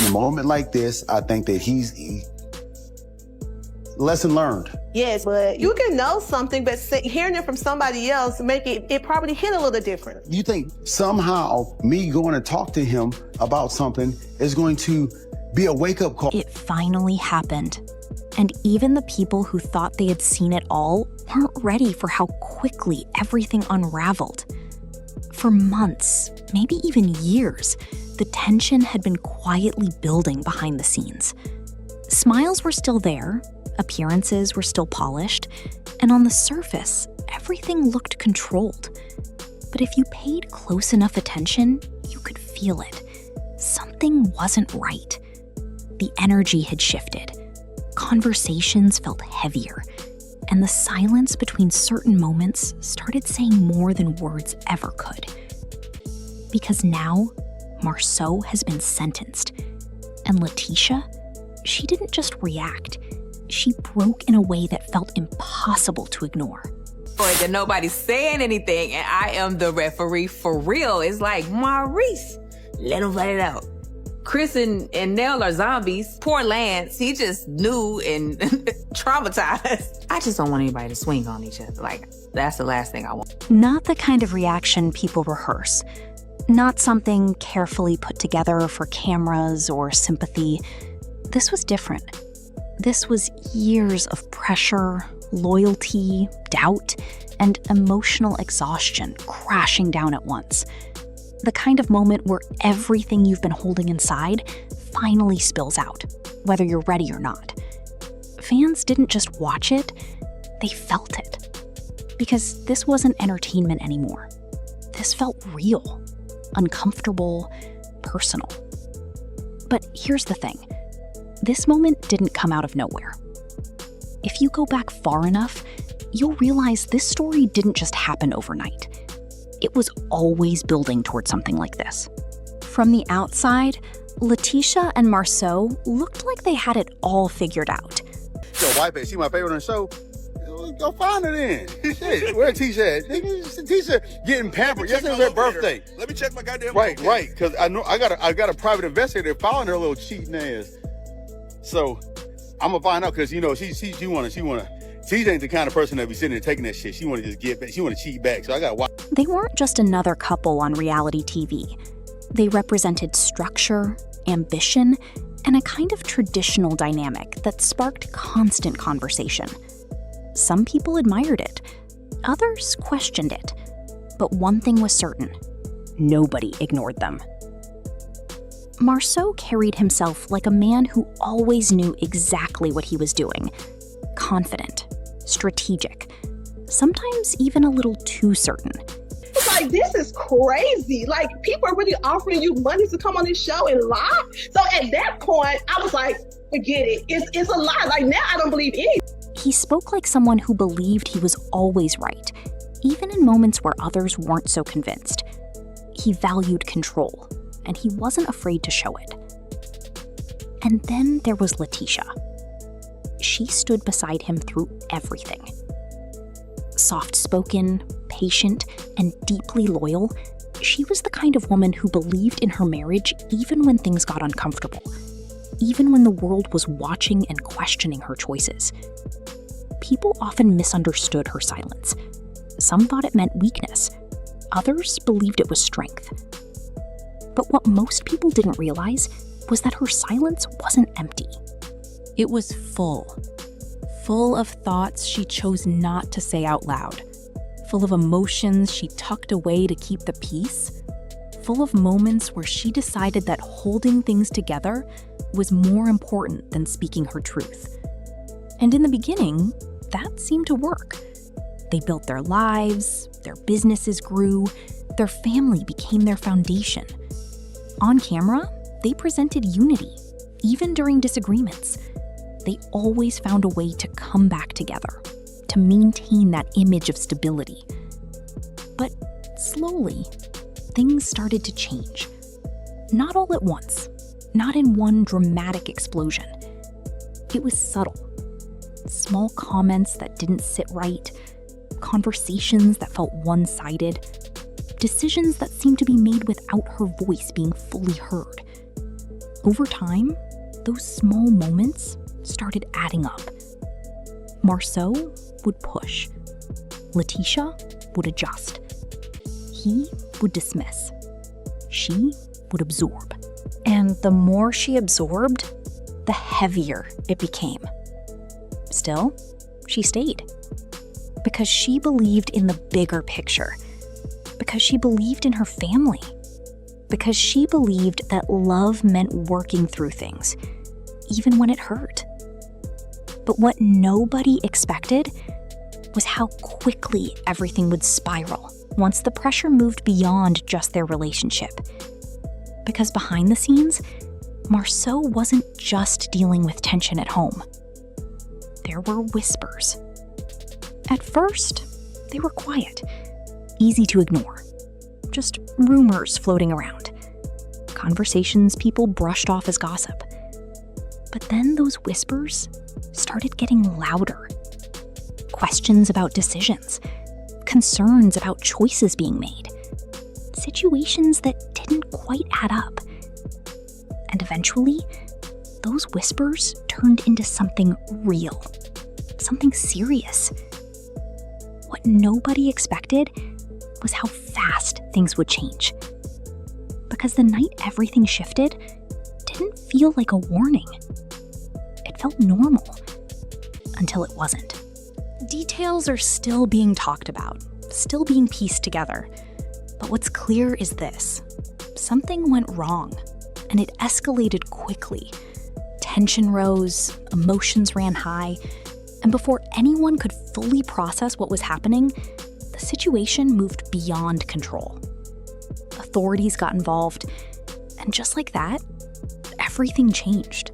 In a moment like this, I think that lesson learned. Yes, but you can know something, but hearing it from somebody else make it probably hit a little different. You think somehow me going to talk to him about something is going to be a wake-up call? It finally happened. And even the people who thought they had seen it all weren't ready for how quickly everything unraveled. For months, maybe even years, the tension had been quietly building behind the scenes. Smiles were still there, appearances were still polished, and on the surface, everything looked controlled. But if you paid close enough attention, you could feel it. Something wasn't right. The energy had shifted. Conversations felt heavier, and the silence between certain moments started saying more than words ever could. Because now, Marsau has been sentenced, and LaTisha, she didn't just react, she broke in a way that felt impossible to ignore. Boy, that nobody's saying anything, and I am the referee for real. It's like, Maurice, let him let it out. Chris and Nell are zombies. Poor Lance, he just new and traumatized. I just don't want anybody to swing on each other. Like, that's the last thing I want. Not the kind of reaction people rehearse. Not something carefully put together for cameras or sympathy. This was different. This was years of pressure, loyalty, doubt, and emotional exhaustion crashing down at once. The kind of moment where everything you've been holding inside finally spills out, whether you're ready or not. Fans didn't just watch it, they felt it. Because this wasn't entertainment anymore. This felt real, uncomfortable, personal. But here's the thing. This moment didn't come out of nowhere. If you go back far enough, you'll realize this story didn't just happen overnight. It was always building towards something like this. From the outside, LaTisha and Marsau looked like they had it all figured out. Your wife, she my favorite on the show. Go find her then. Shit, where Tisha at? Tisha getting pampered. Yesterday's her birthday. Let me check my goddamn. Right, because I know I got a private investigator following her little cheating ass. So I'm gonna find out because she wanna. Tisha ain't the kind of person that be sitting there taking that shit. She wanna just get back. She wanna cheat back. So I gotta watch. They weren't just another couple on reality TV. They represented structure, ambition, and a kind of traditional dynamic that sparked constant conversation. Some people admired it, others questioned it. But one thing was certain, nobody ignored them. Marsau carried himself like a man who always knew exactly what he was doing. Confident, strategic, sometimes even a little too certain. It's like, this is crazy. Like, people are really offering you money to come on this show and lie. So at that point, I was like, forget it. It's a lie. Like, now I don't believe anything. He spoke like someone who believed he was always right, even in moments where others weren't so convinced. He valued control, and he wasn't afraid to show it. And then there was LaTisha. She stood beside him through everything. Soft-spoken, patient, and deeply loyal, she was the kind of woman who believed in her marriage even when things got uncomfortable, even when the world was watching and questioning her choices. People often misunderstood her silence. Some thought it meant weakness. Others believed it was strength. But what most people didn't realize was that her silence wasn't empty. It was full of thoughts she chose not to say out loud, full of emotions she tucked away to keep the peace, full of moments where she decided that holding things together was more important than speaking her truth. And in the beginning, that seemed to work. They built their lives, their businesses grew, their family became their foundation. On camera, they presented unity, even during disagreements. They always found a way to come back together, to maintain that image of stability. But slowly, things started to change. Not all at once, not in one dramatic explosion. It was subtle. Small comments that didn't sit right, conversations that felt one-sided, decisions that seemed to be made without her voice being fully heard. Over time, those small moments started adding up. Marsau would push. LaTisha would adjust. He would dismiss. She would absorb. And the more she absorbed, the heavier it became. Still, she stayed. Because she believed in the bigger picture. Because she believed in her family. Because she believed that love meant working through things, even when it hurt. But what nobody expected was how quickly everything would spiral once the pressure moved beyond just their relationship. Because behind the scenes, Marsau wasn't just dealing with tension at home. There were whispers. At first, they were quiet, easy to ignore. Just rumors floating around. Conversations people brushed off as gossip. But then those whispers started getting louder. Questions about decisions, concerns about choices being made, situations that didn't quite add up. And eventually, those whispers turned into something real, something serious. What nobody expected was how fast things would change. Because the night everything shifted didn't feel like a warning. It felt normal until it wasn't. Details are still being talked about, still being pieced together. But what's clear is this: something went wrong, and it escalated quickly. Tension rose, emotions ran high, and before anyone could fully process what was happening, the situation moved beyond control. Authorities got involved, and just like that, everything changed.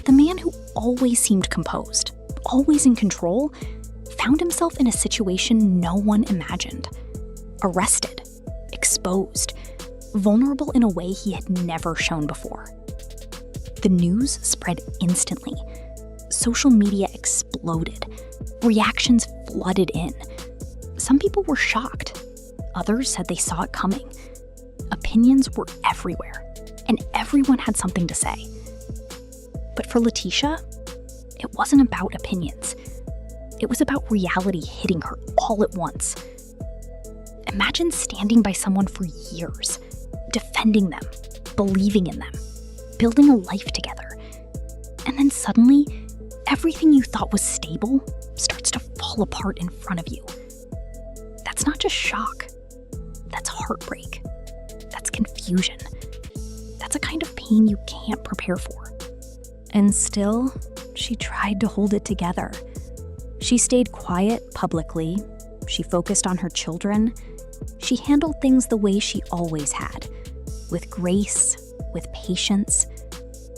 The man who always seemed composed, always in control, found himself in a situation no one imagined. Arrested, exposed, vulnerable in a way he had never shown before. The news spread instantly. Social media exploded. Reactions flooded in. Some people were shocked. Others said they saw it coming. Opinions were everywhere, and everyone had something to say. But for LaTisha, it wasn't about opinions. It was about reality hitting her all at once. Imagine standing by someone for years, defending them, believing in them, building a life together. And then suddenly, everything you thought was stable starts to fall apart in front of you. That's not just shock. That's heartbreak. That's confusion. That's a kind of pain you can't prepare for. And still, she tried to hold it together. She stayed quiet publicly. She focused on her children. She handled things the way she always had, with grace, with patience,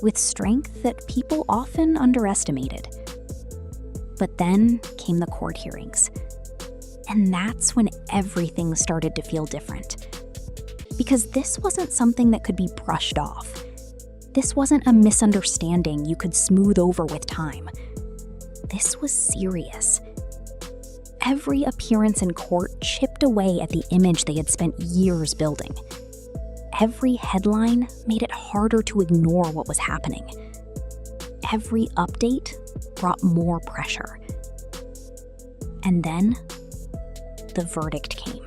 with strength that people often underestimated. But then came the court hearings. And that's when everything started to feel different. Because this wasn't something that could be brushed off. This wasn't a misunderstanding you could smooth over with time. This was serious. Every appearance in court chipped away at the image they had spent years building. Every headline made it harder to ignore what was happening. Every update brought more pressure. And then, the verdict came.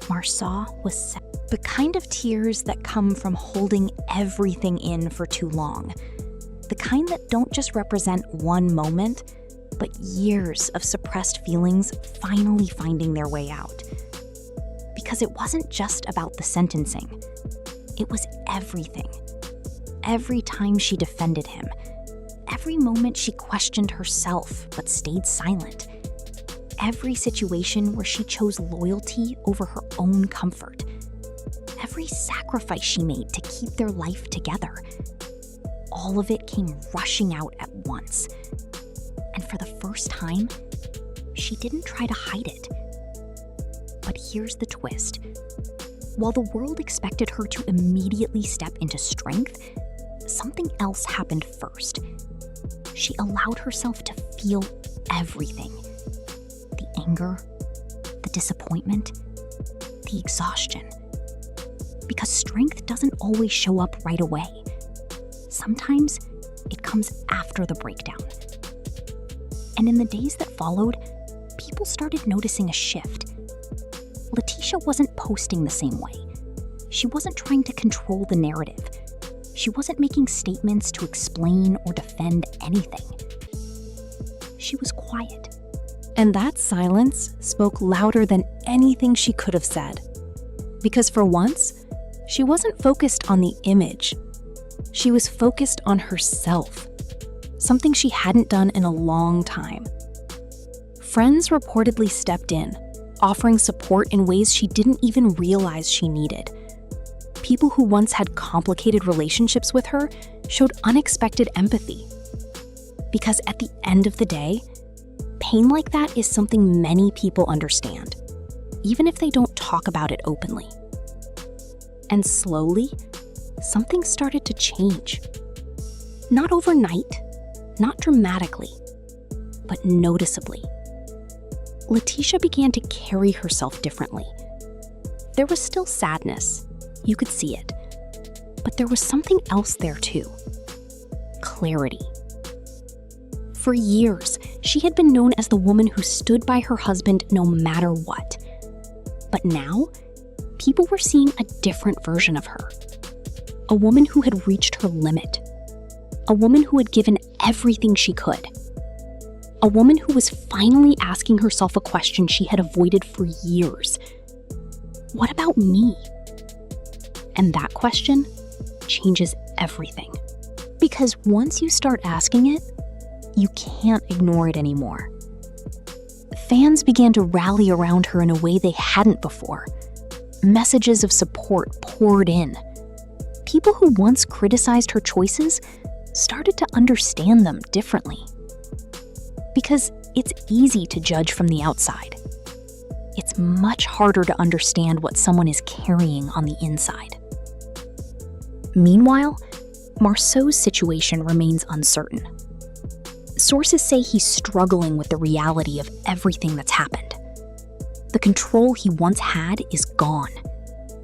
Marsau was set. The kind of tears that come from holding everything in for too long. The kind that don't just represent one moment, but years of suppressed feelings finally finding their way out. Because it wasn't just about the sentencing. It was everything. Every time she defended him. Every moment she questioned herself but stayed silent. Every situation where she chose loyalty over her own comfort. Every sacrifice she made to keep their life together. All of it came rushing out at once. And for the first time, she didn't try to hide it. But here's the twist. While the world expected her to immediately step into strength, something else happened first. She allowed herself to feel everything. The anger, the disappointment, the exhaustion. Because strength doesn't always show up right away. Sometimes it comes after the breakdown. And in the days that followed, people started noticing a shift. LaTisha wasn't posting the same way. She wasn't trying to control the narrative. She wasn't making statements to explain or defend anything. She was quiet. And that silence spoke louder than anything she could have said. Because for once, she wasn't focused on the image. She was focused on herself, something she hadn't done in a long time. Friends reportedly stepped in, offering support in ways she didn't even realize she needed. People who once had complicated relationships with her showed unexpected empathy. Because at the end of the day, pain like that is something many people understand, even if they don't talk about it openly. And slowly, something started to change. Not overnight, not dramatically, but noticeably. LaTisha began to carry herself differently. There was still sadness. You could see it. But there was something else there too. Clarity. For years, she had been known as the woman who stood by her husband no matter what. But now, people were seeing a different version of her. A woman who had reached her limit. A woman who had given everything she could. A woman who was finally asking herself a question she had avoided for years. What about me? And that question changes everything. Because once you start asking it, you can't ignore it anymore. Fans began to rally around her in a way they hadn't before. Messages of support poured in. People who once criticized her choices started to understand them differently. Because it's easy to judge from the outside. It's much harder to understand what someone is carrying on the inside. Meanwhile, Marsau's situation remains uncertain. Sources say he's struggling with the reality of everything that's happened. The control he once had is gone.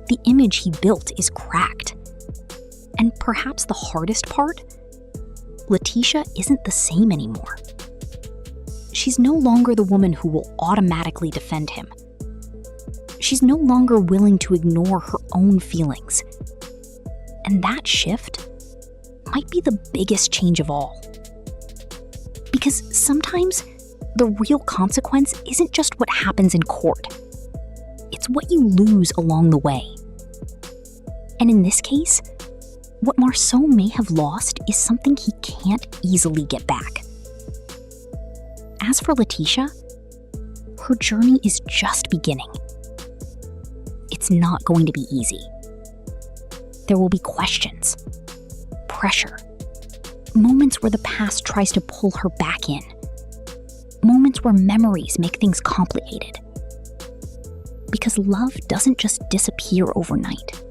The image he built is cracked. And perhaps the hardest part? LaTisha isn't the same anymore. She's no longer the woman who will automatically defend him. She's no longer willing to ignore her own feelings. And that shift might be the biggest change of all. Because sometimes the real consequence isn't just what happens in court. It's what you lose along the way. And in this case, what Marsau may have lost is something he can't easily get back. As for LaTisha, her journey is just beginning. It's not going to be easy. There will be questions, pressure, moments where the past tries to pull her back in, moments where memories make things complicated. Because love doesn't just disappear overnight.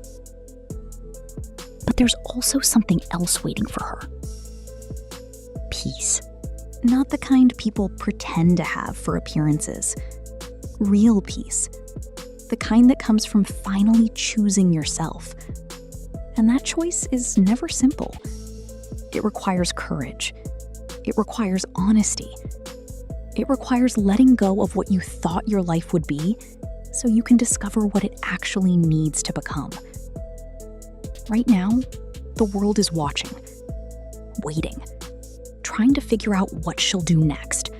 But there's also something else waiting for her. Peace. Not the kind people pretend to have for appearances. Real peace. The kind that comes from finally choosing yourself. And that choice is never simple. It requires courage. It requires honesty. It requires letting go of what you thought your life would be so you can discover what it actually needs to become. Right now, the world is watching, waiting, trying to figure out what she'll do next.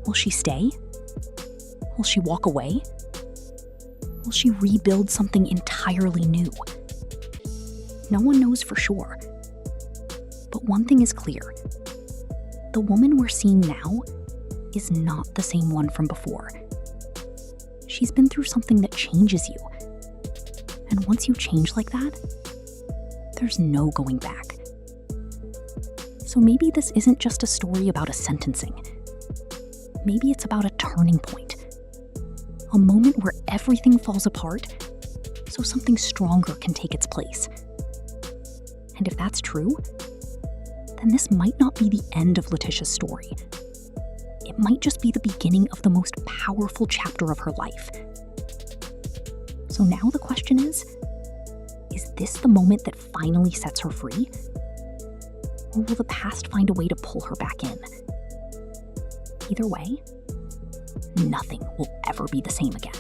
Will she stay? Will she walk away? Will she rebuild something entirely new? No one knows for sure. But one thing is clear. The woman we're seeing now is not the same one from before. She's been through something that changes you. And once you change like that, there's no going back. So maybe this isn't just a story about a sentencing. Maybe it's about a turning point. A moment where everything falls apart so something stronger can take its place. And if that's true, then this might not be the end of LaTisha's story. It might just be the beginning of the most powerful chapter of her life. So now the question is, Is this the moment that finally sets her free? Or will the past find a way to pull her back in? Either way, nothing will ever be the same again.